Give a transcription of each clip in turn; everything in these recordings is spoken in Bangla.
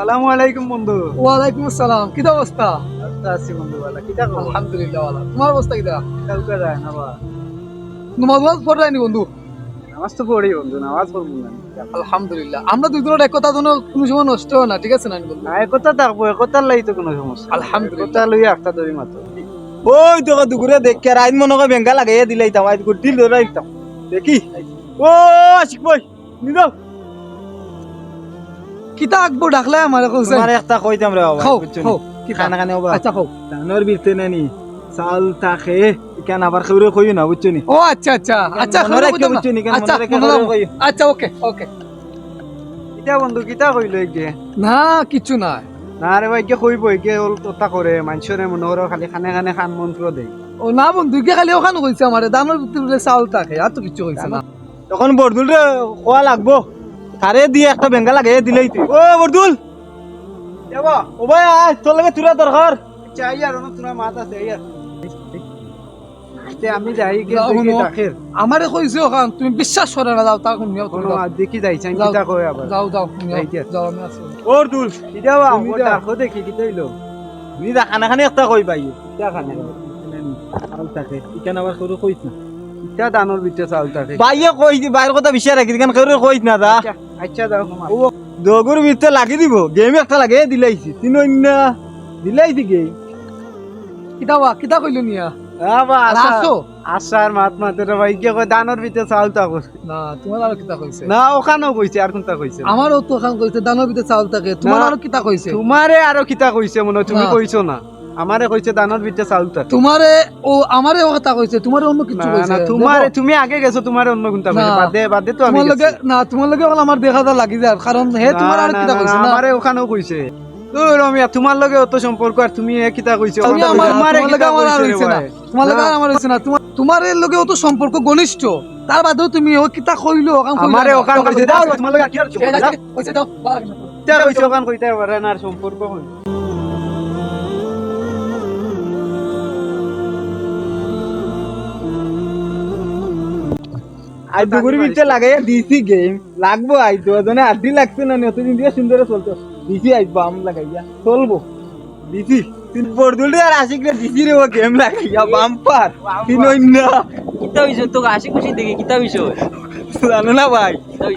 আসসালামু আলাইকুম বন্ধু। ওয়ালাইকুম আসসালাম। কি অবস্থা? আছি বন্ধু ভালো। কিটা খবর? আলহামদুলিল্লাহ ভালো। তোমার অবস্থা কিটা? কালকে যায় না বা। নামাজ পড়লাইনি বন্ধু? নামাজ তো পড়ি বন্ধু, নামাজ পড়বো না। আলহামদুলিল্লাহ। আমরা দুজনের একতা যেন কোনো সময় নষ্ট হয় না, ঠিক আছে না বন্ধু? না একতা থাকবো, একতার লাই তো কোনো সমস্যা নাই। আলহামদুলিল্লাহ। একতা লইয়া একটা ধরি মাত্র। ওই তো দুপুরে দেখে রাইত মনে করে বেঙ্গা লাগাইয়া দিলাইতাম, আজ গুটি ধরাইতাম। দেখি ও আশিক ভাই নিদাও কিতা আকবর ডাকলে আমার কইছে। তোমার একটা কইতাম রে বাবা, খাও বুঝছো খাও। কি খানা খানে বাবা। আচ্ছা খাও। ধানের বিরতে নানি চাল তাকে কেন আবার খেউরে কইও না, বুঝছো নি? ও আচ্ছা আচ্ছা আচ্ছা মনে রাখো বুঝছো নি, কেন আচ্ছা মনে রাখো মনে রাখো। কইও। আচ্ছা ওকে ওকে। কিটা বন্ধু কিটা কইলো এগে? না কিছু নাই। না রে ভাই কে কইব এগে ওল তোতা করে মানুষরে মনে করো খালি খানে খানে খান মন্ত্র দেয়। ও না বন্ধু কে খালি ওখানে কইছে আমারে দানোর ভিতরে চাউল থাকে আর তো কিছু কইছে না। তখন বরদুল রে কোয়া লাগবো, কারে দিয়ে একটা বেঙ্গা লাগাই দিলেই তুই। ও বরদুল যাবা ও ভাই আয়, তোর লাগে তুরা দরকার। আচ্ছা আই আর তোরা মাত আছে আই আর আচ্ছা আমি যাই গে যাও দেখি নো। তাখের আমারে কইছে ওখান তুমি বিশ্বাস করে না যাও তা শুনিও কোন তুমি। দেখি যাইছেন যাও। কিটা কই আবার। যাও যাও শুনিও। যাইতে। যাও আমি আছি। বরদুল যাবা তুমি ও যা। দেখো দেখি কি হইলো। নি দা খানা খানে একটা কই পাই কিটা খানা চাল থাকে ইখান আবার শুরু কইছ না কিটা দানোর ভিতরে চাল থাকে বাইয়ে কই দি বাইরের কথা বিষয় রাখি কেন কেউ কইছ না দা। আচ্ছা দাও ও দগুর ভিতরে লাগি দিব গেম একটা লাগে দিলাইছি তিন অন্য দিলাইছি গে কিতা কইলো নিয়া? আবার আসো। আশার মাত মাতে রে ভাই কে কই দানোর ভিতরে চাল থাকে না তোমার আরো কিতা কইছে? না ওখানেও কইছে আর কোনটা কইছে আমারও তো ওখান কইছে দানোর ভিতরে চাউল থাকে। তোমার না। আরো কিতা কইছে? তোমারে আরো কিতা কইছে মনে হয়, তুমি না। কইছো না আমারে কইছে দানোর ভিতরে চাল থাকে। তোমারে ও আমারে ও কথা কইছে, তোমারে অন্য কিছু না কইছে। না তোমারে দেখো, তুমি আগে গেছো, তোমারে অন্য কোনটা কইছে না। বাদে বাদে তো আমি তোমার লগে গেছি। না তোমার লগে ওখানে আমার দেখা লাগি যায় কারণ হে তোমার আরো না, কিতা না, কইছে না, না? আমারে ওখানেও কইছে তো রমিয়া তোমার লগে অত সম্পর্ক আর তুমি এ কিতা কইছো তুমি আমার আমারে তোমার লগে কিতা আমার আর কইছে রে হইছে না। ভাই? তোমার লগে না। আর আমার হইছে না। তোমার এর লগে অত সম্পর্ক ঘনিষ্ঠ। তার বাদেও তুমি ও কিতা কইলো ওখান কইলো আমারে না। ওখান কইছে দাও তোমার লগে কি আর এই যাচ্ছে, কইছে দাও। কিতা কইছো ওখান কইতে পারে না আর সম্পর্ক হই আই দুগুরি বিতে লাগাইয়া দিছি গেম লাগবো আই দুজনে আড্ডি লাগছে না অতদিন দিয়ে সুন্দর চলতো দিছি আই বাম লাগাইয়া চলবো দিছি তিন বরদুল রে আর আশিক রে দিছি রে ও গেম লাগাইয়া বাম্পার তিন অন্য কিতা হইছে তো হাসি খুশি দেখি কিতা হইছে জানো না ভাই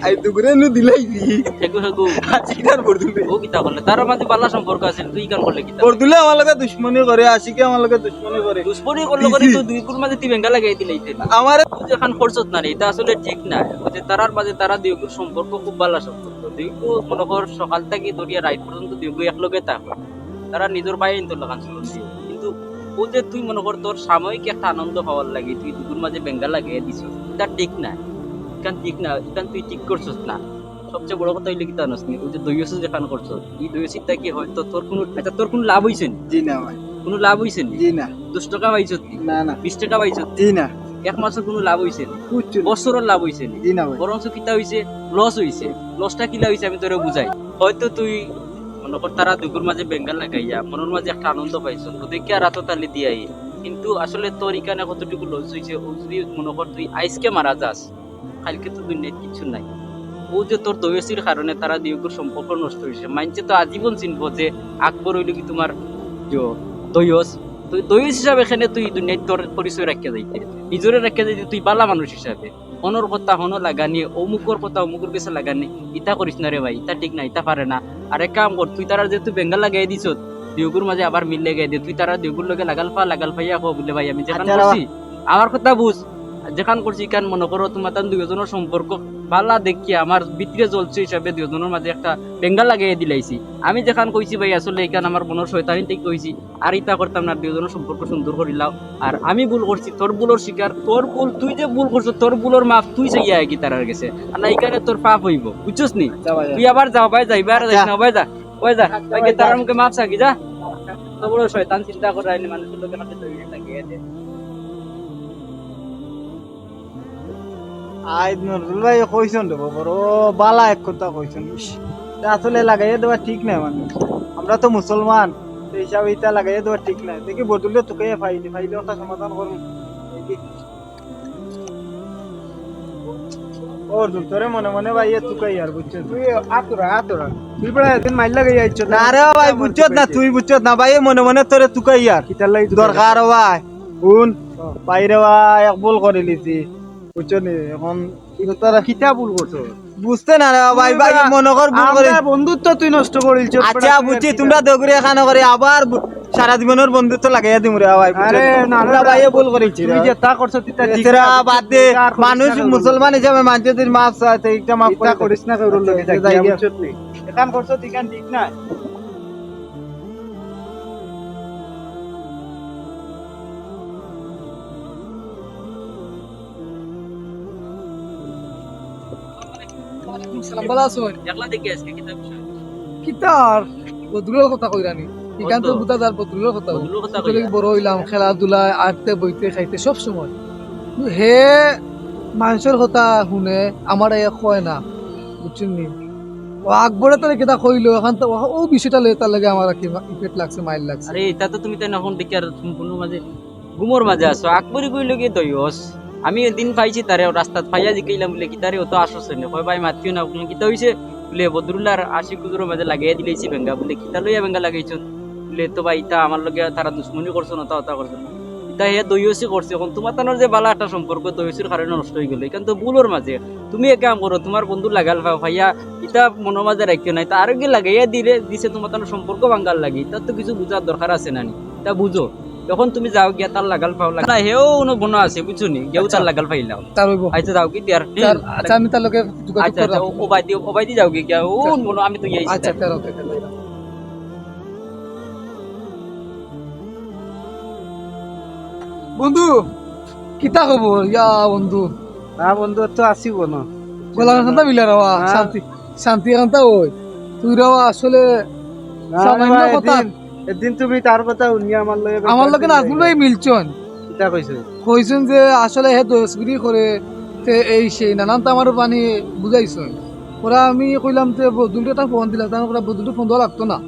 আই দুগুরে নু দিলাইছি হেগু হেগু আশিক আর বরদুল রে ও কিতা করলে তার মাঝে বালা সম্পর্ক আছে তুই কান করলে কিতা বরদুলে আমার লগে দুশ্মনী করে আশিকে আমার লগে দুশ্মনী করে দুশ্মনী করলো করে তো দুই কুর মাঝে তুই বেঙ্গা লাগাই দিলাইতে আমারে যেখান খরচত না রে এটা আসলে ঠিক না ওই যে তারার মাঝে তারা দুই কুর সম্পর্ক খুব ভালো সম্পর্ক দুই কু মনে কর সকাল থেকে ধরিয়া রাত পর্যন্ত দুই কু একলগে থাকো তারা নিজের পায়ে ইনতো লাগান শুরু কিন্তু ও যে তুই মনে কর তোর সাময়িক একটা আনন্দ পাওয়ার লাগে তুই দুপুর মাঝে বেঙ্গা লাগিয়ে দিছ এটা ঠিক না ইকান ঠিক না ইকান তুই ঠিক করছস না সবচেয়ে বড় কথা হইলে কি জানোস নি ওই যে দইয়স যেখান করছ এই দইয়সিটা কি হয়তো তোর কোনো আচ্ছা তোর কোনো লাভ হইছে নি জি না ভাই কোনো লাভ হইছে নি জি না 10 টাকা পাইছ না না 20 টাকা পাইছ জি না এক মাসের কোনো লাভ হইছে নি কুচ্ছু বছরের লাভ হইছে নি জি না ভাই বরঞ্চ কিতা হইছে লস হইছে লসটা কিলা হইছে আমি তোরে বুঝাই হয়তো তুই মনে কর তারা দুপুর মাঝে বেঙ্গল লাগাইয়া মনের মাঝে একটা আনন্দ পাইছ তো দেখি আর রাত তালি দিয়াই কিন্তু আসলে তোর ইকানে কতটুকু লস হইছে ও যদি মনে কর তুই আইসকে মারা যাস কালকে তো দুনিয়ায় কিছু নাই ও যে তোর দৈয়সির কারণে তারা দুইগুর সম্পর্ক নষ্ট হয়েছে মানছে তো আজীবন চিনবো যে আকবর হইল কি তোমার দৈয়স তুই দৈয়স হিসাবে এখানে তুই দুনিয়ায় তোর পরিচয় রাখিয়া যাইতে নিজরে রাখিয়া যাইতে তুই বালা মানুষ হিসাবে অনর কথা হন লাগানি অমুকর কথা অমুকের কাছে লাগানি ইটা করিস না রে ভাই ইটা ঠিক না ইটা পারে না আরে কাম কর তুই তারা যে তুই বেঙ্গল লাগাই দিছ দিউগুর মাঝে আবার মিল লাগাই দে তুই তারা দিউগুর লগে লাগাল পাইয়া কো বলে ভাই আমি যেখান করছি আমার কথা বুঝ যেখান করছি কান মনে করো তোমার তান দুজনের সম্পর্ক বালা দেখি আমার ভিতরে জ্বলছে হিসাবে দুজনের মাঝে একটা বেঙ্গল লাগাই দিলাইছি আমি যেখান কইছি ভাই আসলে এখান আমার মনের শয়তানি ঠিক কইছি আর ইটা করতাম না দুজনের সম্পর্ক সুন্দর করিলাও আর আমি ভুল করছি তোর ভুলের শিকার তোর ভুল তুই যে ভুল করছো তোর ভুলের মাপ তুই চাইয়া কি তারার গেছে আর না এখানে তোর পাপ হইব বুঝছস নি তুই আবার যাও ভাই যাইবা আর যাইস না ভাই যা ওই যা তাকে তার মুখে মাপ চাকি যা তো বড় শয়তান চিন্তা করে আইনি মানুষের লোকের হাতে তৈরি লাগিয়ে দে আই নজরুল ভাই কইছেন রে বড় বালা এক কথা কইছেন আসলে লাগাইয়া দেওয়া ঠিক নাই মানে আমরা তো মুসলমান সেই হিসাবে এটা লাগাইয়া দেওয়া ঠিক নাই দেখি বদলে তোকে ফাইলে একটা সমাধান করুন ও তোরে মনে মনে ভাই তুকাই আর বুঝছো তুই আতরা তুই বড় একদিন মাইল লাগে যাইছো না রে ভাই বুঝছো না তুই বুঝছো না ভাই মনে মনে তোরে তুকাই আর কিতার লাগি দরকার ভাই কোন বাইরে ভাই এক বল করে লিছি বুঝছো নি এখন তোরা কিতা ভুল করছো বুঝতে না রে ভাই ভাই মনে কর ভুল করে বন্ধুত্ব তুই নষ্ট করিলছ আচ্ছা বুঝছি তোমরা দগরে খানা করে আবার সারা জীবনের বন্ধুত্ব লাগাইয়া দিমু রে ভাই আরে না ভাই ভুল করেছি তুই যে তা করছ তিতা তেরা বাদ দে মানুষ মুসলমান হিসাবে মানছে তুই মাফ চাইতে একটা মাফ করিস না কইরল লাগে যাই বুঝছ নি এখান করছ ঠিকান ঠিক না সালাম ভালো আছো একলা দেখে আজকে কিতাব কিতার বদরুলের কথা কইরানি এখান তো বুঝা যার বদরুলের কথা বদরুলের কথা কইরা বড় হইলাম খেলাধুলা আটতে বইতে খাইতে সব সময় হে মানুষের কথা শুনে আমার এ কয় না বুঝছেন নি ও আকবরে তার কেটা কইলো এখন তো ও বিষয়টা লয়ে তার লাগে আমার কি ইফেক্ট লাগছে মাইল লাগছে আরে এটা তো তুমি তাই এখন দেখি আর সম্পূর্ণ মাঝে গুমর মাঝে আছো আকবরি কইলো কি দইস আমি দিন পাইছি তারে রাস্তাত পাইয়া জিকাইলাম বলে কি তারে অত আসছে না কয় ভাই মাতিও না বলে কিতা হইছে বলে বদরুল্লাহর আশিক কুজুরের মাঝে লাগাইয়া দিলেছি বেঙ্গা বলে কিতা লইয়া বেঙ্গা লাগাইছো বলে তো ভাই ইতা আমার লগে তারা দুশ্মনী করছো না তা করছো না ইতা হে দইসি করছে এখন তোমার তানোর যে বালা একটা সম্পর্ক দইসির কারণে নষ্ট হয়ে গেল এখান তো ভুলোর মাঝে তুমি এক কাম করো তোমার বন্ধু লাগাল ভাইয়া ইতা মনের মাঝে রাখিও না তা আরো কি লাগাইয়া দিছে তোমার তানোর সম্পর্ক ভাঙ্গাল লাগি তার তো কিছু বুঝার দরকার আছে না তা বুঝো যখন তুমি যাও গিয়া তার লাগাল পাও লাগা হেও কোনো বনো আছে বুঝছো নি গেও তার লাগাল পাইলাও তার হইব আচ্ছা যাও কি তিয়ার আচ্ছা আমি তার লগে যোগাযোগ আচ্ছা আচ্ছা করলাম ও বাইদি যাও গিয়া ও বনো আমি তো গিয়েছি আচ্ছা তার ওকে বন্ধু কিতা খবর ইয়া বন্ধু হ্যাঁ বন্ধু তো আসিব না বলা কথা মিলা রাওয়া শান্তি শান্তি এখানটা ওই তুই রাওয়া আসলে সামান্য কথা একদিন তুমি তার কথা শুনি আমার লগে নাজমুল ভাই মিলছন কিতা কইছো কইছেন যে আসলে হে দোষগিরি করে তে এই সেই নানান তো আমার পানি বুঝাইছেন ওরা আমি কইলাম যে বদুলটা একটা ফোন দিলা তার ওরা বদুলটা ফোন দেওয়া লাগতো না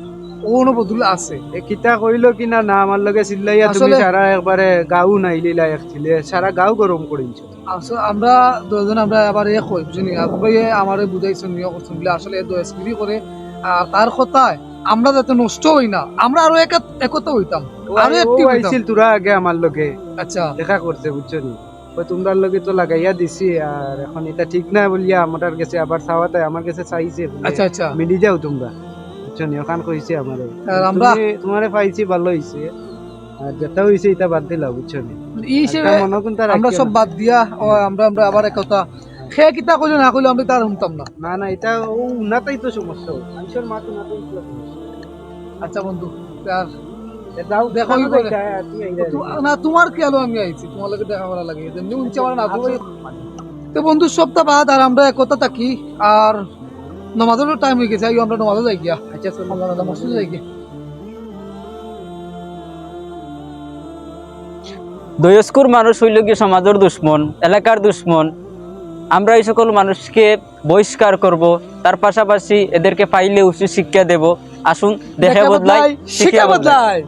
ওনো বদুল আছে এ কিতা কইলো কিনা না আমার লগে চিল্লাইয়া তুমি আসলে- সারা একবারে গাও নাইলিলা একছিলে সারা গাও গরম করিছো আসলে আমরা দুজন আমরা আবার এ কই বুঝনি আগুবাই আমারে বুঝাইছেন নিয়ে করছেন বলে আসলে দোষগিরি করে আর তার কথায় আমরা যাতে নষ্ট হই না আমরা আরো একতা হইতাম আরো একটি হইতাম আইছিল তোরা আগে আমার লগে আচ্ছা দেখা করছে বুঝছো নি ওই তোমরার লগে তো লাগাইয়া দিছি আর এখন এটা ঠিক না বলিয়া আমার কাছে আবার চাওয়াতে আমার কাছে চাইছে বলে, আচ্ছা আচ্ছা মিলি যাও তোমরা বুঝছো নি ওখান কইছে আমারে আর আমরা তোমারে পাইছি ভালো হইছে আর যেটা হইছে এটা বাদ দিলা বুঝছো নি ই হিসেবে একটা মনে কিন্তু আমরা রাখিও সব না। বাদ দিয়া আমরা আবার একতা সে কিতা কইলো না কইলো আমরা তার শুনতাম না না না এটা ও উনাতেই তো সমস্যা মানুষের মা তো নাতেই তো সমস্যা আচ্ছা বন্ধু আর যাও দেখো দেখো কি করে। তুমি আইলা না তোমার কি আলো আমি আইছি তোমার লগে দেখা করা লাগে যেমনি উনছে আমার না তো বন্ধু সপ্তাহ বাদ আর আমরা একতা থাকি আর নামাজেরও টাইম হয়ে গেছে আমরা নামাজে যাই গিয়া আচ্ছা চলো আমরা মসজিদে যাই গিয়া দয়স্কুর মানুষ হইল কি সমাজের দুশ্মন এলাকার দুশ্মন আমরা এই সকল মানুষকে বহিষ্কার করব তার পাশাপাশি এদেরকে পাইলে উচিত শিক্ষা দেব আসুন দেখে বদলাই শিক্ষা বদলাই বদলাই